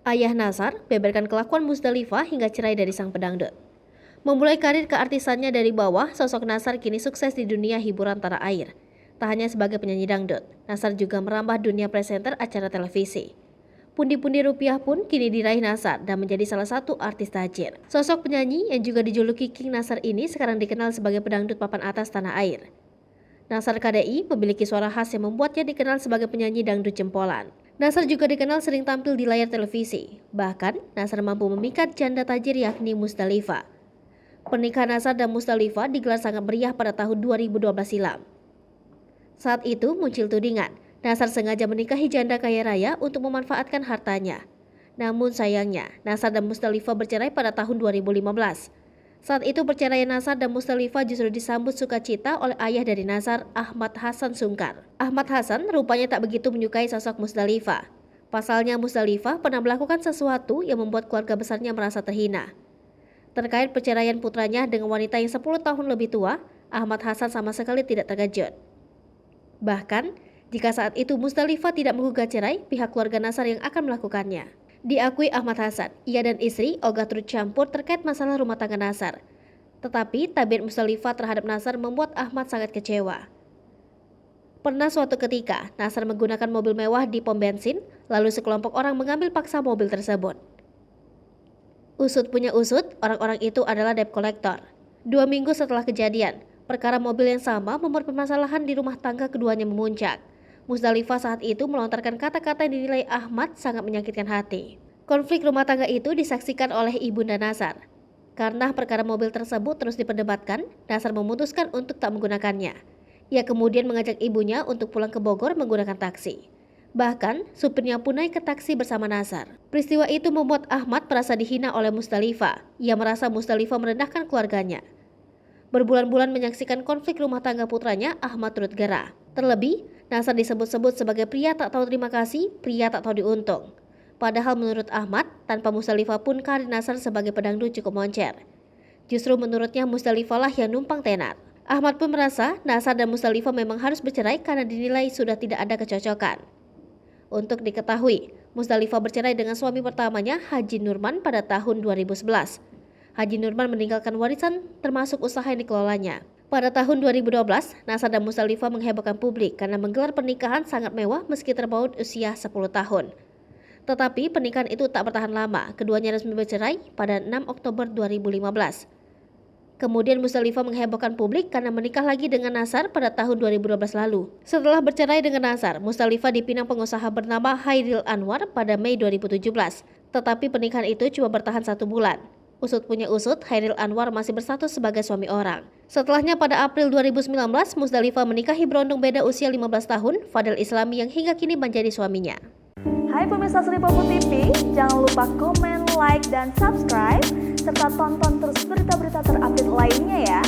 Ayah Nazar beberkan kelakuan Musdalifah hingga cerai dari sang pedangdut. Memulai karir keartisannya dari bawah, sosok Nazar kini sukses di dunia hiburan tanah air. Tak hanya sebagai penyanyi dangdut, Nazar juga merambah dunia presenter acara televisi. Pundi-pundi rupiah pun kini diraih Nazar dan menjadi salah satu artis tajir. Sosok penyanyi yang juga dijuluki King Nazar ini sekarang dikenal sebagai pedangdut papan atas tanah air. Nazar KDI memiliki suara khas yang membuatnya dikenal sebagai penyanyi dangdut jempolan. Nazar juga dikenal sering tampil di layar televisi. Bahkan, Nazar mampu memikat janda tajir yakni Musdalifah. Pernikahan Nazar dan Musdalifah digelar sangat meriah pada tahun 2012 silam. Saat itu muncul tudingan, Nazar sengaja menikahi janda kaya raya untuk memanfaatkan hartanya. Namun sayangnya, Nazar dan Musdalifah bercerai pada tahun 2015. Saat itu perceraian Nazar dan Musdalifah justru disambut sukacita oleh ayah dari Nazar, Ahmad Hasan Sungkar. Ahmad Hasan rupanya tak begitu menyukai sosok Musdalifah. Pasalnya Musdalifah pernah melakukan sesuatu yang membuat keluarga besarnya merasa terhina. Terkait perceraian putranya dengan wanita yang 10 tahun lebih tua, Ahmad Hasan sama sekali tidak terkejut. Bahkan, jika saat itu Musdalifah tidak menggugat cerai, pihak keluarga Nazar yang akan melakukannya. Diakui Ahmad Hasan, ia dan istri ogah turut campur terkait masalah rumah tangga Nazar. Tetapi tabiat Musdalifah terhadap Nazar membuat Ahmad sangat kecewa. Pernah suatu ketika, Nazar menggunakan mobil mewah di pom bensin, lalu sekelompok orang mengambil paksa mobil tersebut. Usut punya usut, orang-orang itu adalah debt collector. 2 minggu setelah kejadian, perkara mobil yang sama membuat permasalahan di rumah tangga keduanya memuncak. Musdalifah saat itu melontarkan kata-kata yang dinilai Ahmad sangat menyakitkan hati. Konflik rumah tangga itu disaksikan oleh ibunda Nazar. Karena perkara mobil tersebut terus diperdebatkan, Nazar memutuskan untuk tak menggunakannya. Ia kemudian mengajak ibunya untuk pulang ke Bogor menggunakan taksi. Bahkan, supirnya pun naik ke taksi bersama Nazar. Peristiwa itu membuat Ahmad merasa dihina oleh Musdalifah. Ia merasa Musdalifah merendahkan keluarganya. Berbulan-bulan menyaksikan konflik rumah tangga putranya, Ahmad turut gerah. Terlebih, Nazar disebut-sebut sebagai pria tak tahu terima kasih, pria tak tahu diuntung. Padahal menurut Ahmad, tanpa Musdalifah pun karir Nazar sebagai pedangdut cukup moncer. Justru menurutnya Musdalifah lah yang numpang tenar. Ahmad pun merasa Nazar dan Musdalifah memang harus bercerai karena dinilai sudah tidak ada kecocokan. Untuk diketahui, Musdalifah bercerai dengan suami pertamanya, Haji Nurman, pada tahun 2011. Haji Nurman meninggalkan warisan termasuk usaha yang dikelolanya. Pada tahun 2012, Nazar dan Musdalifah menghebohkan publik karena menggelar pernikahan sangat mewah meski terpaut usia 10 tahun. Tetapi pernikahan itu tak bertahan lama, keduanya resmi bercerai pada 6 Oktober 2015. Kemudian Musdalifah menghebohkan publik karena menikah lagi dengan Nazar pada tahun 2012 lalu. Setelah bercerai dengan Nazar, Musdalifah dipinang pengusaha bernama Hairil Anwar pada Mei 2017. Tetapi pernikahan itu cuma bertahan 1 bulan. Usut punya usut, Hairil Anwar masih berstatus sebagai suami orang. Setelahnya pada April 2019, Musdalifah menikahi berondong beda usia 15 tahun, Fadel Islami yang hingga kini menjadi suaminya. Hai pemirsa Sri Popo TV, jangan lupa komen, like, dan subscribe, serta tonton terus berita-berita terupdate lainnya ya.